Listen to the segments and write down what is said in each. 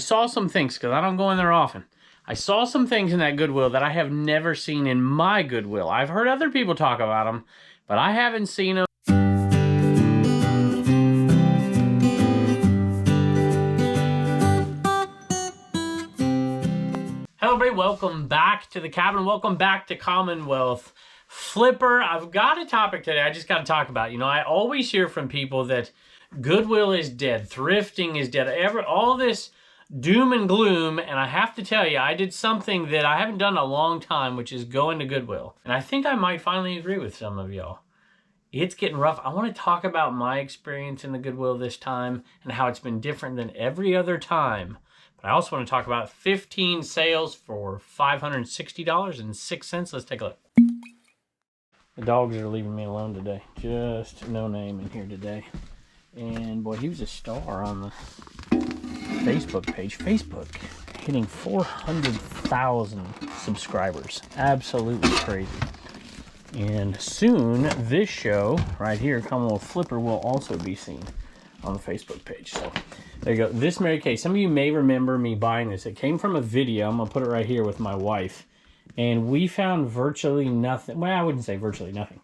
saw some things, because I don't go in there often. I saw some things in that Goodwill that I have never seen in my Goodwill. I've heard other people talk about them, but I haven't seen them. Hello everybody, welcome back to the cabin. Welcome back to Commonwealth. Flipper, I've got a topic today I just got to talk about. You know, I always hear from people that Goodwill is dead, thrifting is dead, all this doom and gloom, and I have to tell you, I did something that I haven't done in a long time, which is go into Goodwill. And I think I might finally agree with some of y'all. It's getting rough. I want to talk about my experience in the Goodwill this time and how it's been different than every other time. But I also want to talk about 15 sales for $560.06. Let's take a look. The dogs are leaving me alone today. Just no name in here today. And boy, he was a star on the Facebook page. Facebook hitting 400,000 subscribers. Absolutely crazy. And soon, this show right here, Commonwealth Flipper, will also be seen on the Facebook page. So there you go. This Mary Kay. Some of you may remember me buying this. It came from a video. I'm going to put it right here with my wife. And we found virtually nothing. Well, I wouldn't say virtually nothing.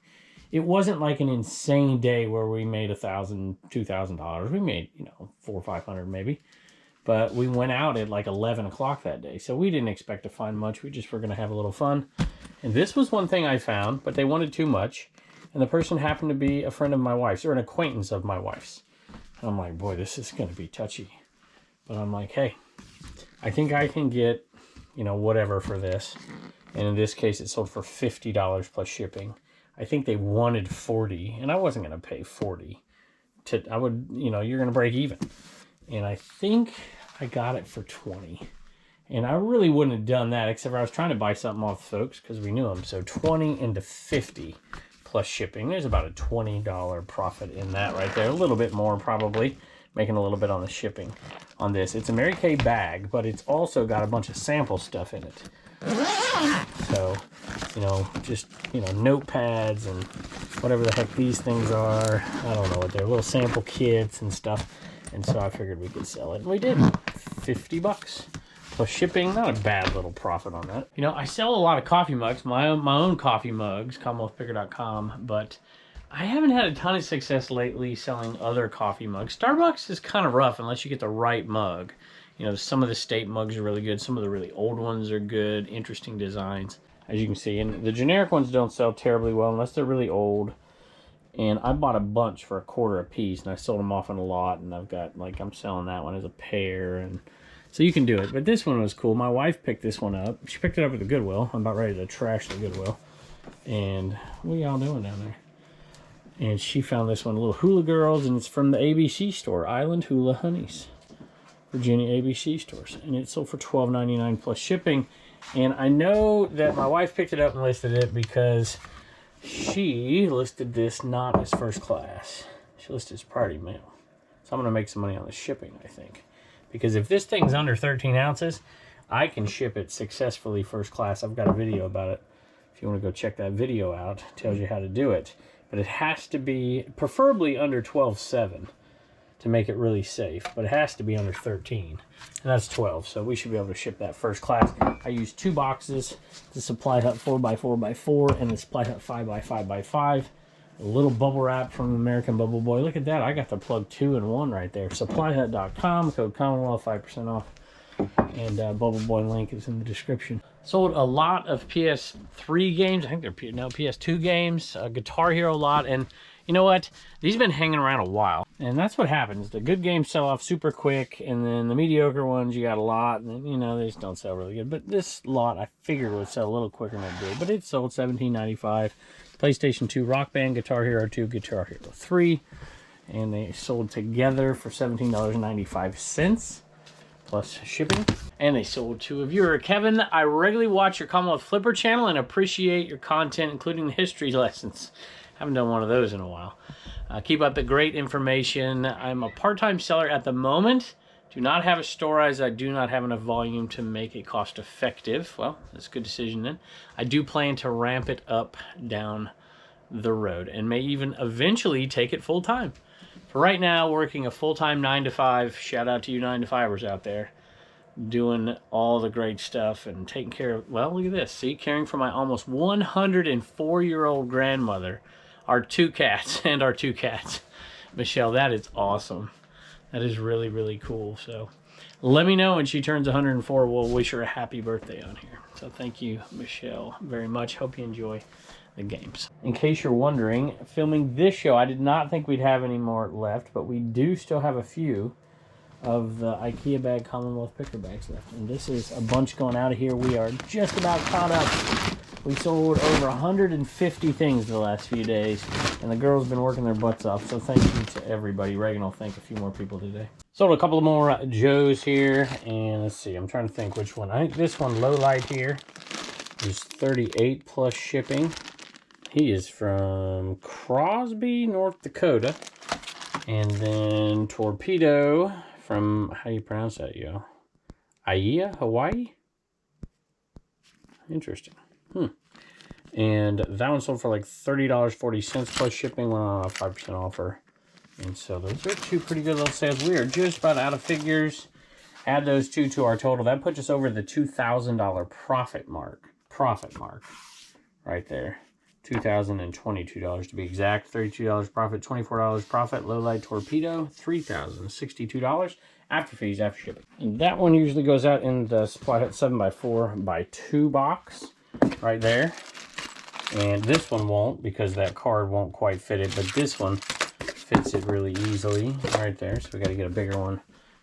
It wasn't like an insane day where we made $1,000, $2,000. We made, you know, $400 or $500 maybe. But we went out at like 11 o'clock that day. So we didn't expect to find much. We just were going to have a little fun. And this was one thing I found, but they wanted too much. And the person happened to be a friend of my wife's or an acquaintance of my wife's. And I'm like, boy, this is going to be touchy. But I'm like, hey, I think I can get, you know, whatever for this. And in this case, it sold for $50 plus shipping. I think they wanted $40, and I wasn't going to pay $40. I would, you know, you're going to break even. And I think I got it for $20. And I really wouldn't have done that, except for I was trying to buy something off folks because we knew them. So $20 into $50 plus shipping. There's about a $20 profit in that right there. A little bit more probably, making a little bit on the shipping on this. It's a Mary Kay bag, but it's also got a bunch of sample stuff in it. So, you know, just, you know, notepads and whatever the heck these things are. I don't know what they're, little sample kits and stuff. And so I figured we could sell it. And we did. $50 plus shipping. Not a bad little profit on that. You know, I sell a lot of coffee mugs, my own coffee mugs, CommonwealthPicker.com, but I haven't had a ton of success lately selling other coffee mugs. Starbucks is kind of rough unless you get the right mug. You know, some of the state mugs are really good. Some of the really old ones are good. Interesting designs, as you can see. And the generic ones don't sell terribly well unless they're really old. And I bought a bunch for $0.25 a piece, and I sold them off in a lot. And I've got, like, I'm selling that one as a pair. And so you can do it. But this one was cool. My wife picked this one up. She picked it up at the Goodwill. I'm about ready to trash the Goodwill. And what are y'all doing down there? And she found this one, Little Hula Girls, and it's from the ABC store, Island Hula Honeys. Virginia ABC stores, and it sold for $12.99 plus shipping. And I know that my wife picked it up and listed it because she listed this not as first class. She listed it as priority mail. So I'm going to make some money on the shipping, I think. Because if this thing's under 13 ounces, I can ship it successfully first class. I've got a video about it. If you want to go check that video out, it tells you how to do it. But it has to be preferably under 12.7. to make it really safe, but it has to be under 13, and that's 12, so we should be able to ship that first class. I used 2 boxes, the SupplyHut 4x4x4 and the SupplyHut 5x5x5, a little bubble wrap from American Bubble Boy. Look at that, I got to plug 2 in 1 right there. SupplyHut.com, code Commonwealth, 5% off, and Bubble Boy link is in the description. Sold a lot of PS3 games, I think they're now PS2 games, Guitar Hero a lot, and you know what? These have been hanging around a while. And that's what happens. The good games sell off super quick, and then the mediocre ones, you got a lot, and you know, they just don't sell really good. But this lot, I figured would sell a little quicker than it did. But it sold $17.95. PlayStation 2, Rock Band, Guitar Hero 2, Guitar Hero 3. And they sold together for $17.95 plus shipping. And they sold to a viewer. Kevin, I regularly watch your Commonwealth Flipper channel and appreciate your content, including the history lessons. Haven't done one of those in a while. Keep up the great information. I'm a part-time seller at the moment. Do not have a store as I do not have enough volume to make it cost effective. Well, that's a good decision then. I do plan to ramp it up down the road and may even eventually take it full-time. For right now, working a full-time 9 to 5. Shout out to you 9 to 5ers out there. doing all the great stuff and taking care of, well, look at this. See, caring for my almost 104-year-old grandmother, our 2 cats, and our 2 cats. Michelle, that is awesome. That is really, really cool. So let me know when she turns 104. We'll wish her a happy birthday on here. So thank you, Michelle, very much. Hope you enjoy the games. In case you're wondering, filming this show, I did not think we'd have any more left, but we do still have a few of the IKEA bag Commonwealth picker bags left. And this is a bunch going out of here. We are just about caught up. We sold over 150 things the last few days, and the girls have been working their butts off, so thank you to everybody. Reagan will thank a few more people today. Sold a couple of more Joes here, and let's see, I'm trying to think which one. I think this one, Low Light here, is 38 plus shipping. He is from Crosby, North Dakota. And then Torpedo from, how do you pronounce that, yo? Aiea, Hawaii? Interesting. And that one sold for like $30.40 plus shipping, went on a 5% offer. And so those are 2 pretty good little sales. We are just about out of figures. Add those 2 to our total. That puts us over the $2,000 profit mark. Right there. $2,022 to be exact. $32 profit, $24 profit. Low Light Torpedo, $3,062 after fees, after shipping. And that one usually goes out in the SupplyHut 7x4x2 box right there. And this one won't, because that card won't quite fit it, but this one fits it really easily right there. So we got to get a bigger one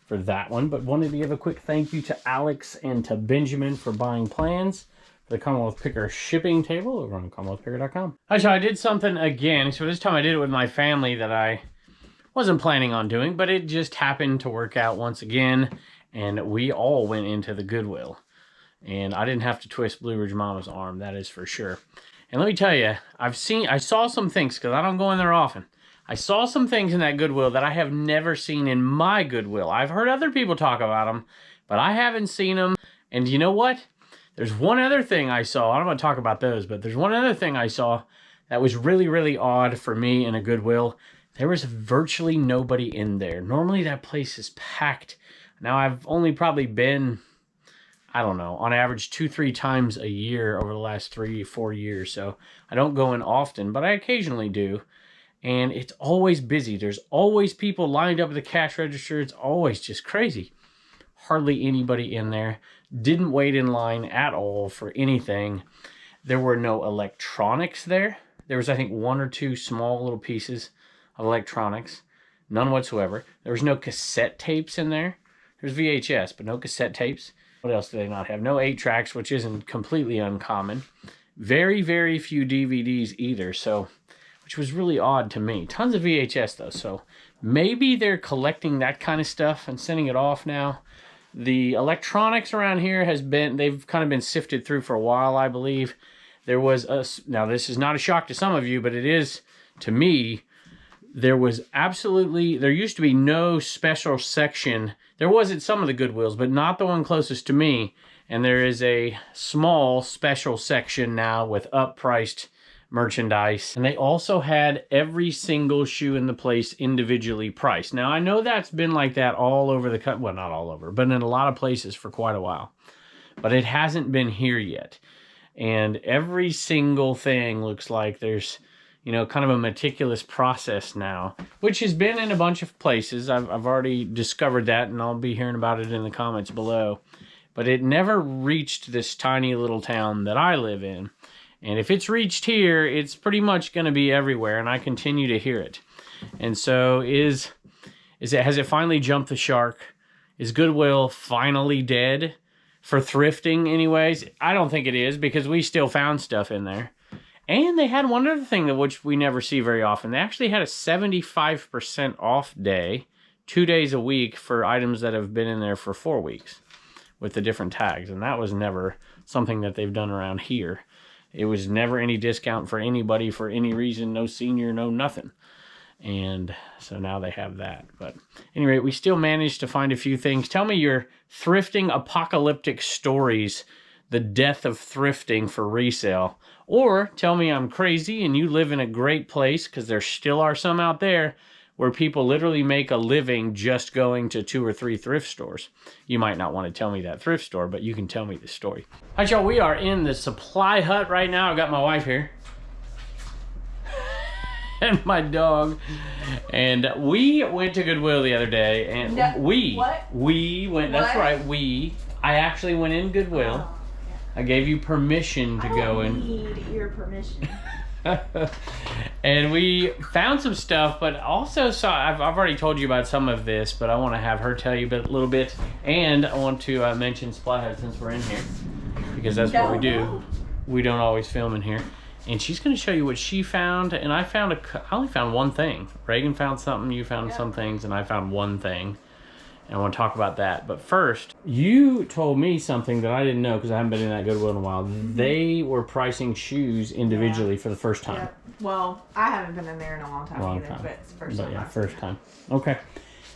for that one. But wanted to give a quick thank you to Alex and to Benjamin for buying plans for the Commonwealth Picker shipping table over on CommonwealthPicker.com. So I did something again. So this time I did it with my family that I wasn't planning on doing, but it just happened to work out once again. And we all went into the Goodwill. And I didn't have to twist Blue Ridge Mama's arm, that is for sure. And let me tell you, I saw some things, because I don't go in there often. I saw some things in that Goodwill that I have never seen in my Goodwill. I've heard other people talk about them, but I haven't seen them. And you know what? There's one other thing I saw. I don't want to talk about those, but there's one other thing I saw that was really, really odd for me in a Goodwill. There was virtually nobody in there. Normally that place is packed. Now I've only probably been, I don't know, on average 2-3 times a year over the last 3-4 years. So I don't go in often, but I occasionally do. And it's always busy. There's always people lined up at the cash register. It's always just crazy. Hardly anybody in there. Didn't wait in line at all for anything. There were no electronics there. There was, I think, 1 or 2 small little pieces of electronics. None whatsoever. There was no cassette tapes in there. There's VHS, but no cassette tapes. What else do they not have? No 8-tracks, which isn't completely uncommon. Very, very few DVDs either, so, which was really odd to me. Tons of VHS, though, so maybe they're collecting that kind of stuff and sending it off now. The electronics around here they've kind of been sifted through for a while, I believe. There was now this is not a shock to some of you, but it is to me. There used to be no special section. There was at some of the Goodwills, but not the one closest to me. And there is a small special section now with up-priced merchandise. And they also had every single shoe in the place individually priced. Now, I know that's been like that all over the country. Well, not all over, but in a lot of places for quite a while. But it hasn't been here yet. And every single thing looks like there's, you know, kind of a meticulous process now, which has been in a bunch of places. I've already discovered that, and I'll be hearing about it in the comments below. But it never reached this tiny little town that I live in. And if it's reached here, it's pretty much going to be everywhere, and I continue to hear it. And so has it finally jumped the shark? Is Goodwill finally dead for thrifting anyways? I don't think it is, because we still found stuff in there. And they had one other thing which we never see very often. They actually had a 75% off day, 2 days a week for items that have been in there for 4 weeks with the different tags. And that was never something that they've done around here. It was never any discount for anybody for any reason, no senior, no nothing. And so now they have that. But anyway, we still managed to find a few things. Tell me your thrifting apocalyptic stories, the death of thrifting for resale. Or tell me I'm crazy and you live in a great place, because there still are some out there where people literally make a living just going to 2 or 3 thrift stores. You might not want to tell me that thrift store, but you can tell me the story. All right, y'all, we are in the Supply Hut right now. I got my wife here. And my dog. And we went to Goodwill the other day. And we went, that's right, I actually went in Goodwill. Oh, yeah. I gave you permission to go in. I don't need your permission. And we found some stuff, but also saw, I've already told you about some of this, but I want to have her tell you a little bit. And I want to mention SupplyHut since we're in here, because that's what we do. We don't always film in here. And she's going to show you what she found. And I only found one thing. Reagan found something, you found some things, and I found one thing. And I want to talk about that. But first, you told me something that I didn't know because I haven't been in that Goodwill in a while. They were pricing shoes individually for the first time. Well, I haven't been in there in a long time either, but it's the first time. Yeah, first time. Okay.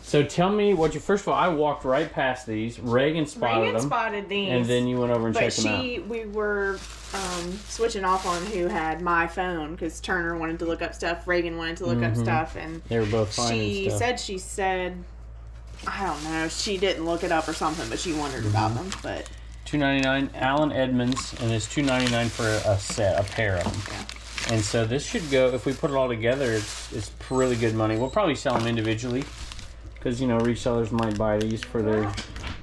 So tell me what you, first of all, I walked right past these. Reagan spotted these. And then you went over and checked them out. We were switching off on who had my phone because Turner wanted to look up stuff. Reagan wanted to look up stuff. And they were both finding stuff. She said, I don't know, she didn't look it up or something, but she wondered about them. But $2.99, Alan Edmonds, and it's $2.99 for a pair of them. Yeah. And so this should go, if we put it all together, it's really good money. We'll probably sell them individually. Because, you know, resellers might buy these for their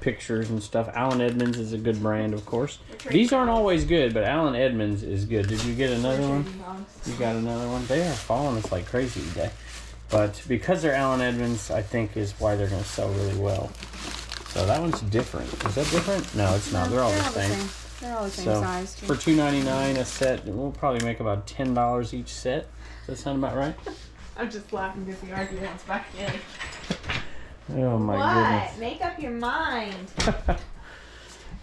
pictures and stuff. Alan Edmonds is a good brand, of course. These aren't always good, but Alan Edmonds is good. Did you get another one? You got another one? They are following us like crazy today. But because they're Alan Edmonds, I think is why they're going to sell really well. So that one's different. Is that different? No, it's not. They're all the same. They're all the same size, too. For $2.99 a set, we'll probably make about $10 each set. Does that sound about right? I'm just laughing because the argument's back in. Oh my goodness. Make up your mind.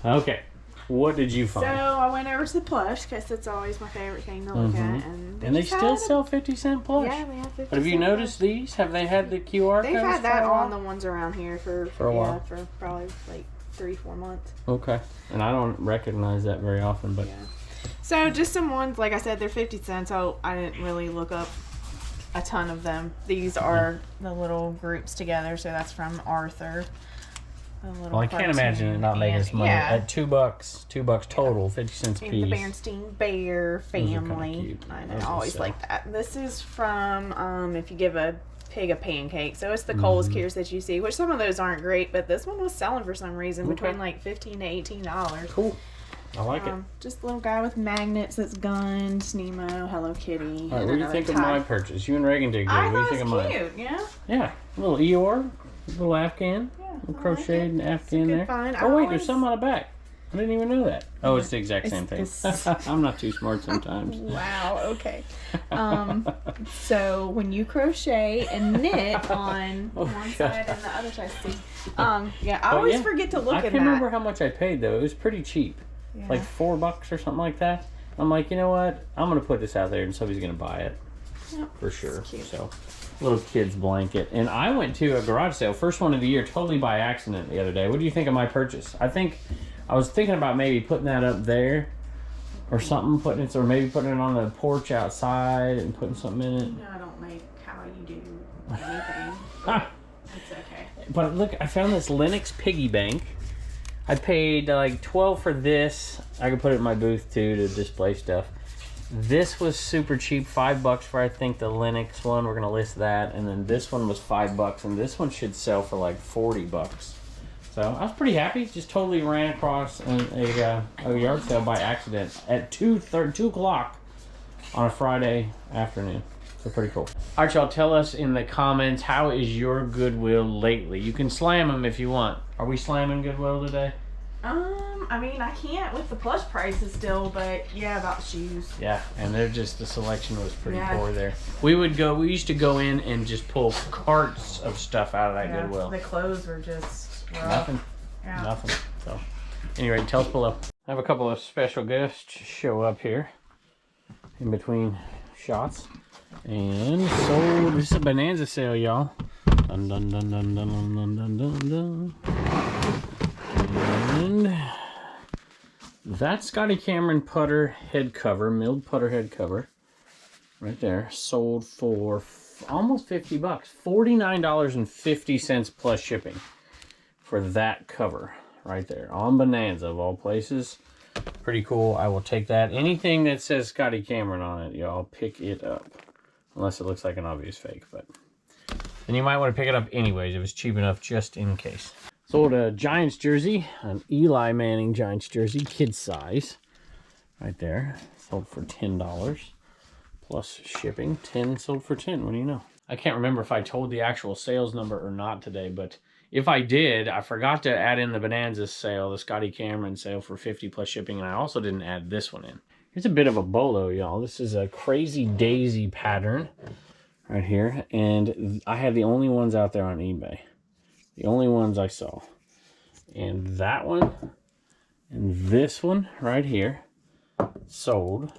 Okay. What did you find? So I went over to the plush because it's always my favorite thing to look at. And they still sell 50-cent plush? Yeah, they have 50 cent. But have you noticed these? Have they had the QR codes? They've had that on the ones around here for a while. For probably like 3-4 months. Okay. And I don't recognize that very often, but... Yeah. So just some ones, like I said, they're 50 cents, so I didn't really look up a ton of them. These are the little groups together, so that's from Arthur. Well, I can't imagine it not making us money. At $2 total, 50 cents a piece. The Bernstein Bear family. I always like that. This is from If You Give a Pig a Pancake. So it's the Kohl's Kiers that you see, which some of those aren't great, but this one was selling for some reason between like $15 to $18. Cool. I like it. Just a little guy with magnets that's guns, Nemo, Hello Kitty. All right, what do you think of my purchase? You and Reagan did good. What do you think of mine? Cute, yeah. Yeah, a little Eeyore, a little Afghan, a little crocheted Afghan there. Oh wait, there's some on the back. I didn't even know that. Oh, it's the exact same thing. I'm not too smart sometimes. Wow. Okay. So when you crochet and knit on one side and the other side, I always forget to look at that. I can't remember how much I paid though. It was pretty cheap. Yeah. Like $4 or something like that. I'm like, you know what? I'm gonna put this out there and somebody's gonna buy it. Yep, for sure. So, little kid's blanket. And I went to a garage sale, first one of the year, totally by accident the other day. What do you think of my purchase? I was thinking about maybe putting that up there or something, or maybe putting it on the porch outside and putting something in it. No, I don't make how you do anything. It's okay. But look, I found this Linux piggy bank. I paid like $12 for this. I could put it in my booth too to display stuff. This was super cheap, $5 for I think the Linux one. We're gonna list that, and then this one was $5, and this one should sell for like $40. So I was pretty happy. Just totally ran across a yard sale by accident at 2 o'clock on a Friday afternoon. So pretty cool. All right, y'all, tell us in the comments, how is your Goodwill lately? You can slam them if you want. Are we slamming Goodwill today? I mean, I can't with the plush prices still, but yeah, about the shoes. Yeah, and they're just, the selection was pretty poor there. We used to go in and just pull carts of stuff out of that Goodwill. The clothes were just rough. Nothing. So, anyway, tell us below. I have a couple of special guests show up here in between shots. And so this is a bonanza sale, y'all. Dun dun dun dun dun dun dun dun dun. And that Scotty Cameron putter head cover, milled putter head cover, right there, sold for almost 50 bucks. $49.50 plus shipping for that cover right there on Bonanza of all places. Pretty cool. I will take that. Anything that says Scotty Cameron on it, y'all pick it up. Unless it looks like an obvious fake, but then you might want to pick it up anyways if it's cheap enough, just in case. Sold a Giants jersey, an Eli Manning Giants jersey, kid size, right there. Sold for $10 plus shipping. 10 sold for 10. What do you know? I can't remember if I told the actual sales number or not today, but if I did, I forgot to add in the Bonanza sale, the Scotty Cameron sale for 50 plus shipping, and I also didn't add this one in. Here's a bit of a bolo, y'all. This is a Crazy Daisy pattern right here, and I had the only ones out there on eBay. The only ones I saw. And that one and this one right here sold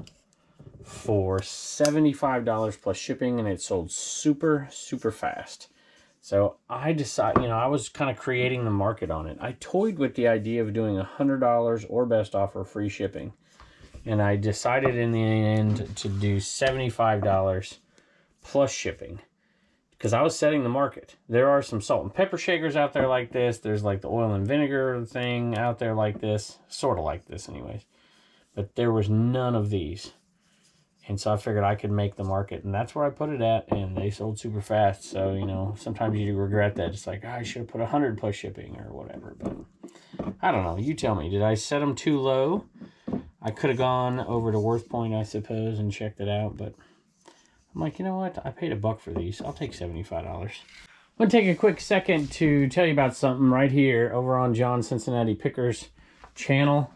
for $75 plus shipping, and it sold super, super fast. So I decided, I was kind of creating the market on it. I toyed with the idea of doing $100 or best offer free shipping. And I decided in the end to do $75 plus shipping because I was setting the market. There are some salt and pepper shakers out there like this. There's like the oil and vinegar thing out there like this, sort of like this anyways. But there was none of these. And so I figured I could make the market, and that's where I put it at, and they sold super fast. So, sometimes you regret that. It's like, I should have put 100 plus shipping or whatever. But I don't know. You tell me. Did I set them too low? I could have gone over to Worth Point, I suppose, and checked it out, but I'm like, you know what? I paid $1 for these. I'll take $75. I'm going to take a quick second to tell you about something right here over on John Cincinnati Picker's channel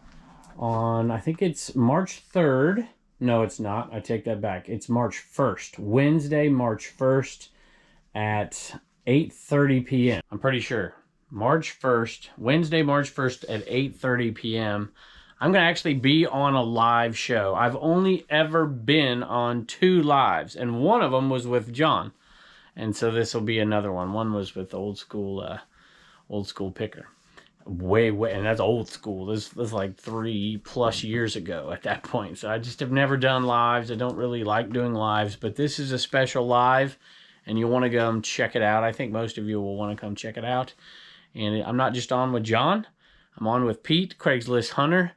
on, I think it's March 3rd. No, it's not. I take that back. It's March 1st. Wednesday, March 1st at 8:30 p.m. I'm pretty sure. March 1st, Wednesday, March 1st at 8:30 p.m. I'm going to actually be on a live show. I've only ever been on 2 lives, and one of them was with John. And so this will be another one. One was with old school Picker. Way, and that's old school. This was like 3+ years ago at that point. So I just have never done lives. I don't really like doing lives, but this is a special live, and you want to come check it out. I think most of you will want to come check it out. And I'm not just on with John. I'm on with Pete, Craigslist Hunter,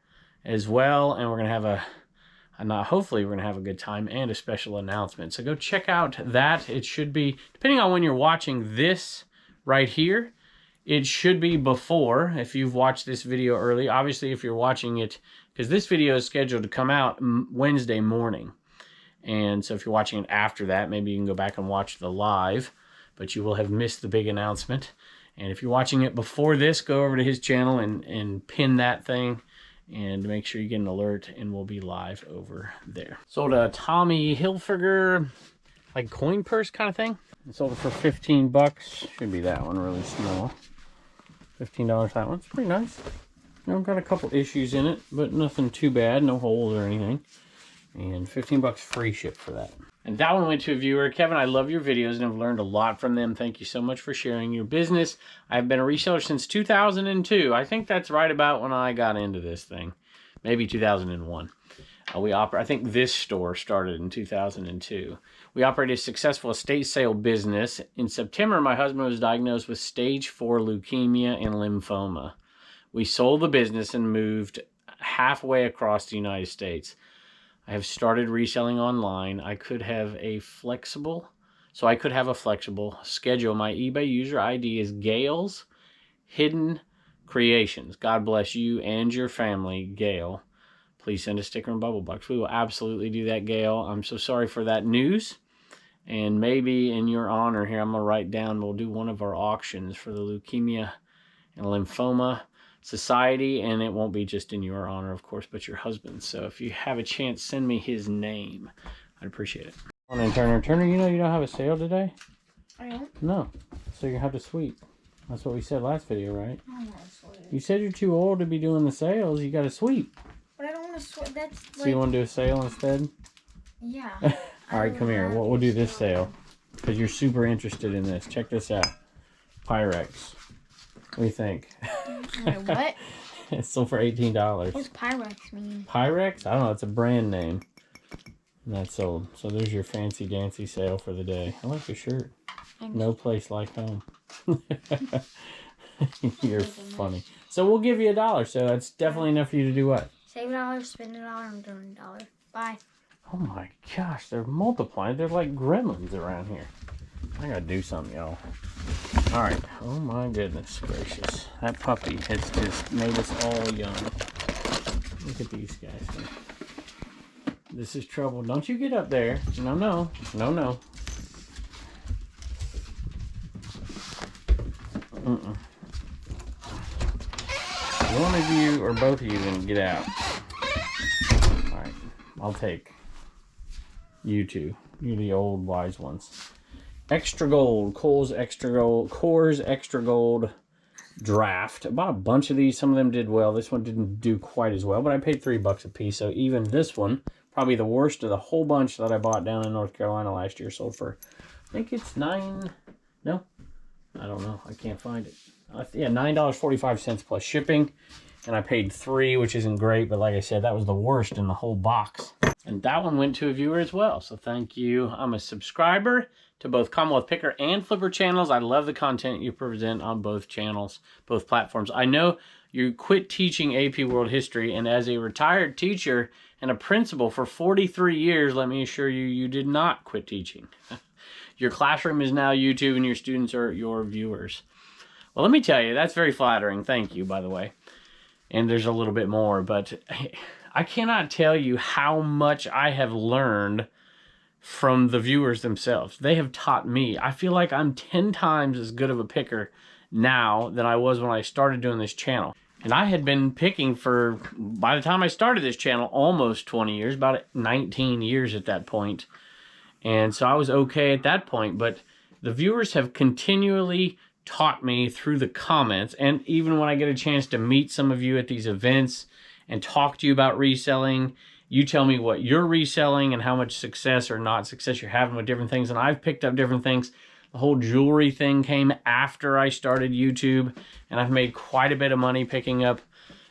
as well, and we're gonna have hopefully we're gonna have a good time and a special announcement. So go check out that. It should be, depending on when you're watching this right here, it should be before, if you've watched this video early. Obviously, if you're watching it, because this video is scheduled to come out Wednesday morning, and so if you're watching it after that, maybe you can go back and watch the live, but you will have missed the big announcement. And if you're watching it before this, go over to his channel and pin that thing, and make sure you get an alert, and we'll be live over there. Sold a Tommy Hilfiger, like coin purse kind of thing. I sold it for 15 bucks. Should be that one, really small. $15 that one. It's pretty nice. Got a couple issues in it, but nothing too bad. No holes or anything. And 15 bucks free ship for that. And that one went to a viewer. Kevin, I love your videos and have learned a lot from them. Thank you so much for sharing your business. I've been a reseller since 2002. I think that's right about when I got into this thing. Maybe 2001. I think this store started in 2002. We operate a successful estate sale business. In September, my husband was diagnosed with stage 4 leukemia and lymphoma. We sold the business and moved halfway across the United States. I have started reselling online. I could have a flexible schedule. My eBay user ID is Gail's Hidden Creations. God bless you and your family, Gail. Please send a sticker and bubble box. We will absolutely do that, Gail. I'm so sorry for that news. And maybe in your honor here, I'm going to write down, we'll do one of our auctions for the Leukemia and Lymphoma Society, and it won't be just in your honor, of course, but your husband's. So if you have a chance, send me his name. I'd appreciate it. Morning, Turner. Turner, you know you don't have a sale today? I don't? No. So you're going to have to sweep. That's what we said last video, right? I don't want to sweep. You said you're too old to be doing the sales. You got to sweep. But I don't want to sweep. That's like... So you want to do a sale instead? Yeah. All right, come here. We'll do this sale because you're super interested in this. Check this out. Pyrex. What do you think? Wait, what? It's sold for $18. What's Pyrex mean? Pyrex? I don't know. It's a brand name. And that's sold. So there's your fancy dancy sale for the day. I like your shirt. Thanks. No place like home. You're funny. So we'll give you $1. So that's definitely enough for you to do what? Save $1, spend $1, I'm doing $1. Bye. Oh my gosh, they're multiplying. They're like gremlins around here. I gotta do something, y'all. All right. Oh my goodness gracious. That puppy has just made us all young. Look at these guys. This is trouble. Don't you get up there. No, no. No, no. One of you or both of you can get out. Alright. I'll take you two. You're the old wise ones. Extra gold. Coors Extra Gold Draft. I bought a bunch of these. Some of them did well. This one didn't do quite as well, but I paid $3 a piece. So even this one, probably the worst of the whole bunch that I bought down in North Carolina last year, sold for, I think it's $9. No, I don't know. I can't find it. Yeah, $9.45 plus shipping. And I paid $3, which isn't great, but like I said, that was the worst in the whole box. And that one went to a viewer as well. So thank you. I'm a subscriber to both Commonwealth Picker and Flipper channels. I love the content you present on both channels, both platforms. I know you quit teaching AP World History, and as a retired teacher and a principal for 43 years, let me assure you, you did not quit teaching. Your classroom is now YouTube, and your students are your viewers. Well, let me tell you, that's very flattering. Thank you, by the way. And there's a little bit more, but I cannot tell you how much I have learned from the viewers themselves. They have taught me. I feel like I'm 10 times as good of a picker now than I was when I started doing this channel. And I had been picking for, by the time I started this channel, almost 20 years, about 19 years at that point. And so I was okay at that point, but the viewers have continually taught me through the comments, and even when I get a chance to meet some of you at these events and talk to you about reselling, you tell me what you're reselling and how much success or not success you're having with different things, and I've picked up different things. The whole jewelry thing came after I started YouTube, and I've made quite a bit of money picking up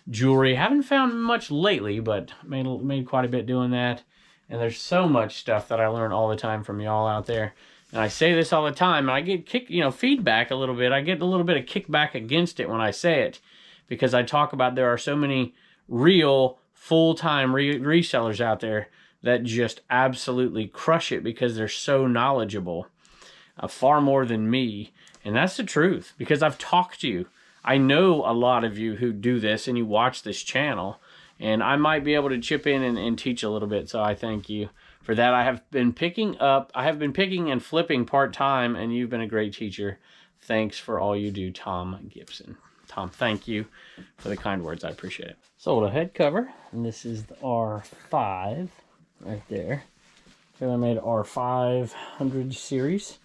jewelry. Haven't found much lately, but made quite a bit doing that. And there's so much stuff that I learn all the time from y'all out there. And I say this all the time, and I get feedback a little bit. I get a little bit of kickback against it when I say it, because I talk about there are so many real full-time resellers out there that just absolutely crush it because they're so knowledgeable, far more than me. And that's the truth, because I've talked to you. I know a lot of you who do this and you watch this channel, and I might be able to chip in and teach a little bit, so I thank you for that. I have been picking and flipping part-time, and you've been a great teacher. Thanks for all you do, Tom Gibson. Tom, thank you for the kind words. I appreciate it. Sold a head cover, and this is the R5 right there. So I made R500 series.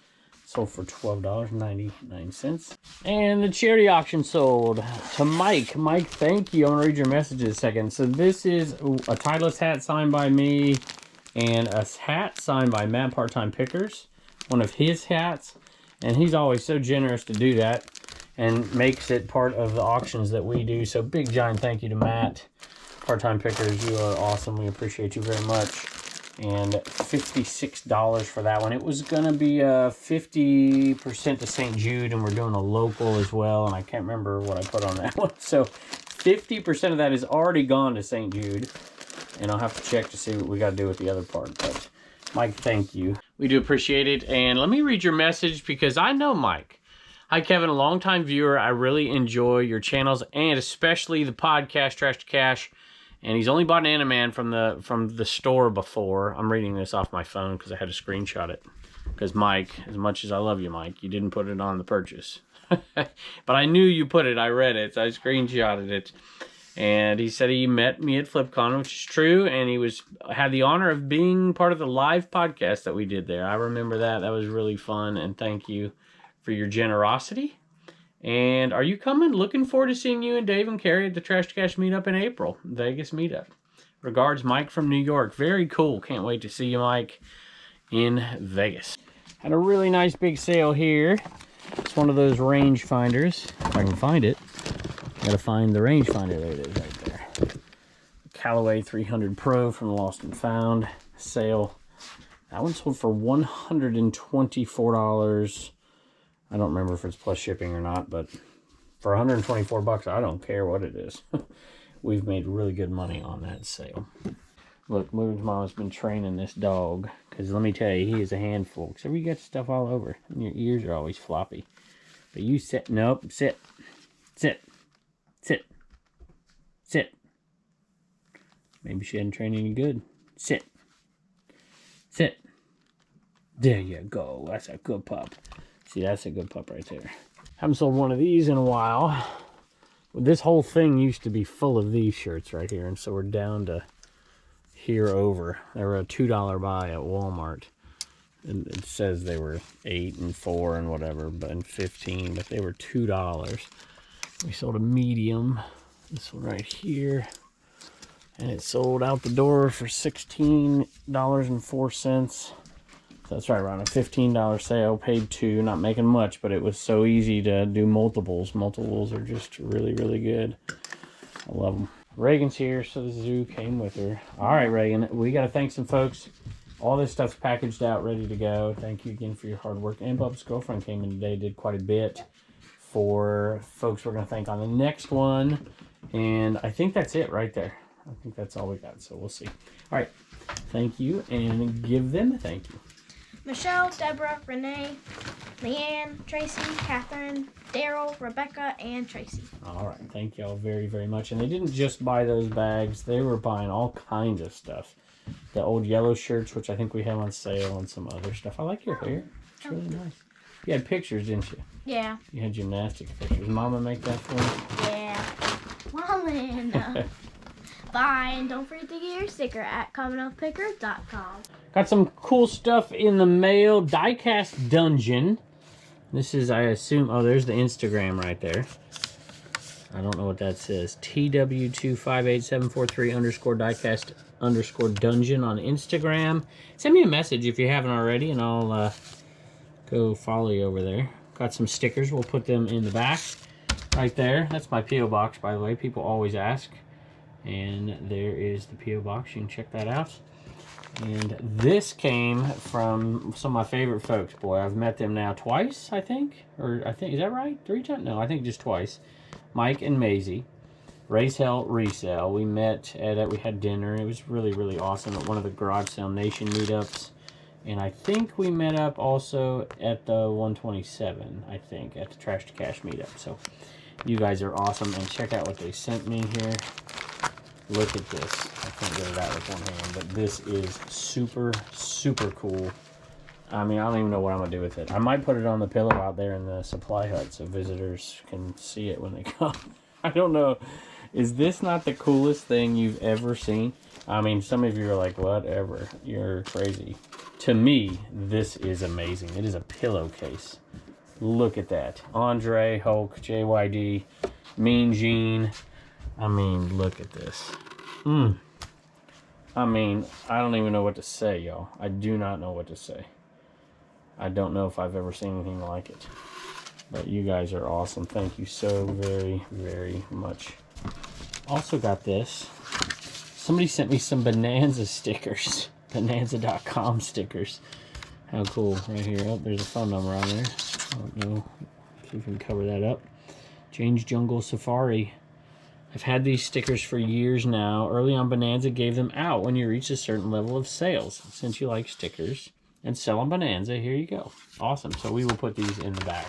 Sold for $12.99. And the charity auction sold to Mike. Mike, thank you. I'm going to read your message in a second. So this is a Titleist hat signed by me, and a hat signed by Matt Part-Time Pickers, one of his hats, and he's always so generous to do that and makes it part of the auctions that we do. So big giant thank you to Matt Part-Time Pickers. You are awesome. We appreciate you very much. And $56 for that one. It was gonna be 50% to St. Jude, and we're doing a local as well, and I can't remember what I put on that one. So 50% of that is already gone to St. Jude, and I'll have to check to see what we got to do with the other part. But Mike, thank you. We do appreciate it. And let me read your message, because I know Mike. Hi, Kevin, a longtime viewer. I really enjoy your channels, and especially the podcast, Trash to Cash. And he's only bought an Animan from the store before. I'm reading this off my phone because I had to screenshot it. Because Mike, as much as I love you, Mike, you didn't put it on the purchase. But I knew you put it. I read it. So I screenshotted it. And he said he met me at FlipCon, which is true, and he had the honor of being part of the live podcast that we did there. I remember that. That was really fun, and thank you for your generosity. And are you coming? Looking forward to seeing you and Dave and Carrie at the Trash to Cash meetup in April, Vegas meetup. Regards, Mike from New York. Very cool. Can't wait to see you, Mike, in Vegas. Had a really nice big sale here. It's one of those range finders. If I can find it. Gotta find the rangefinder. There it is right there. Callaway 300 Pro from Lost and Found. Sale. That one sold for $124. I don't remember if it's plus shipping or not, but for 124 bucks, I don't care what it is. We've made really good money on that sale. Look, Moon's mom's been training this dog, because let me tell you, he is a handful. Except you got stuff all over, and your ears are always floppy. But you sit, nope, sit, sit, sit, sit. Maybe she hadn't trained any good. Sit, sit. There you go. That's a good pup. See, that's a good pup right there. Haven't sold one of these in a while. This whole thing used to be full of these shirts right here, and so we're down to here over. They were a $2 buy at Walmart. And it says they were 8 and 4 and whatever, but in 15, but they were $2. We sold a medium, this one right here, and it sold out the door for $16.04. So that's right around a $15 sale. Paid $2, not making much, but it was so easy to do multiples. Multiples are just really, really good. I love them. Reagan's here, so the zoo came with her. All right, Reagan, we got to thank some folks. All this stuff's packaged out, ready to go. Thank you again for your hard work. And Bub's girlfriend came in today, did quite a bit for folks we're going to thank on the next one. And I think that's it right there. I think that's all we got, so we'll see. All right, thank you, and give them a thank you. Michelle, Deborah, Renee, Leanne, Tracy, Catherine, Daryl, Rebecca, and Tracy. All right, thank you all very, very much. And they didn't just buy those bags. They were buying all kinds of stuff. The old yellow shirts, which I think we have on sale, and some other stuff. I like your hair. It's really nice. You had pictures, didn't you? Yeah. You had gymnastics pictures. Mama make that for you? Yeah. Well, then, bye, and don't forget to get your sticker at CommonwealthPicker.com. Got some cool stuff in the mail. Diecast Dungeon. This is, I assume, oh, there's the Instagram right there. I don't know what that says. TW258743_diecast_dungeon on Instagram. Send me a message if you haven't already, and I'll go follow you over there. Got some stickers. We'll put them in the back right there. That's my P.O. box, by the way. People always ask. And there is the P.O. box. You can check that out. And this came from some of my favorite folks. Boy, I've met them now twice, I think. Or I think, is that right? 3 times? No, I think just twice. Mike and Maisie. Raise Hell Resell. We met at, we had dinner. It was really, really awesome at one of the Garage Sale Nation meetups. And I think we met up also at the 127, I think, at the Trash to Cash meetup. So you guys are awesome. And check out what they sent me here. Look at this. I can't get it out with one hand, but this is super, super cool. I mean, I don't even know what I'm going to do with it. I might put it on the pillow out there in the supply hut so visitors can see it when they come. I don't know. Is this not the coolest thing you've ever seen? I mean, some of you are like, whatever. You're crazy. To me, this is amazing. It is a pillowcase. Look at that. Andre, Hulk, JYD, Mean Gene. I mean, look at this. I mean, I don't even know what to say, y'all. I do not know what to say. I don't know if I've ever seen anything like it. But you guys are awesome. Thank you so very, very much. Also got this. Somebody sent me some Bonanza stickers. Bonanza.com stickers. How cool. Right here. Oh, there's a phone number on there. I don't know if we can cover that up. Jane's Jungle Safari. I've had these stickers for years now. Early on, Bonanza gave them out when you reach a certain level of sales. Since you like stickers and sell on Bonanza, here you go. Awesome. So we will put these in the back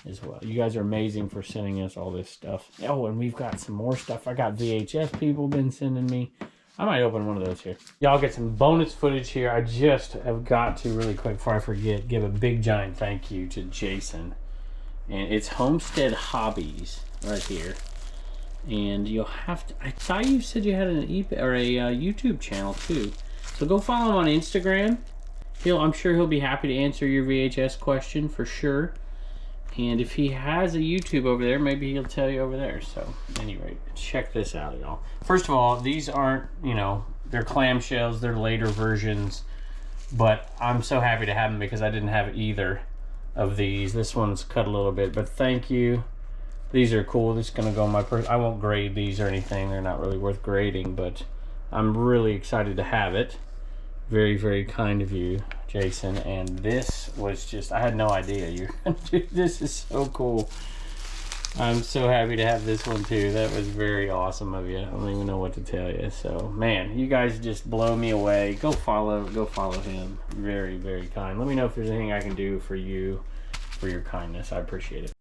as well. You guys are amazing for sending us all this stuff. Oh, and we've got some more stuff. I got VHS people been sending me. I might open one of those here. Y'all get some bonus footage here. I just have got to, really quick before I forget, give a big giant thank you to Jason. And it's Homestead Hobbies right here. And you'll have to, I thought you said you had an YouTube channel too. So go follow him on Instagram. I'm sure he'll be happy to answer your VHS question for sure. And if he has a YouTube over there, maybe he'll tell you over there. So anyway, check this out, y'all. First of all, these aren't, you know, they're clamshells, they're later versions. But I'm so happy to have them because I didn't have either of these. This one's cut a little bit, but thank you. These are cool. This is going to go on my I won't grade these or anything. They're not really worth grading, but I'm really excited to have it. Very, very kind of you, Jason. And this was just, I had no idea you're gonna do this. Is so cool. I'm so happy to have this one too. That was very awesome of you. I don't even know what to tell you. So man, you guys just blow me away. Go follow him. Very, very kind. Let me know if there's anything I can do for you for your kindness. I appreciate it.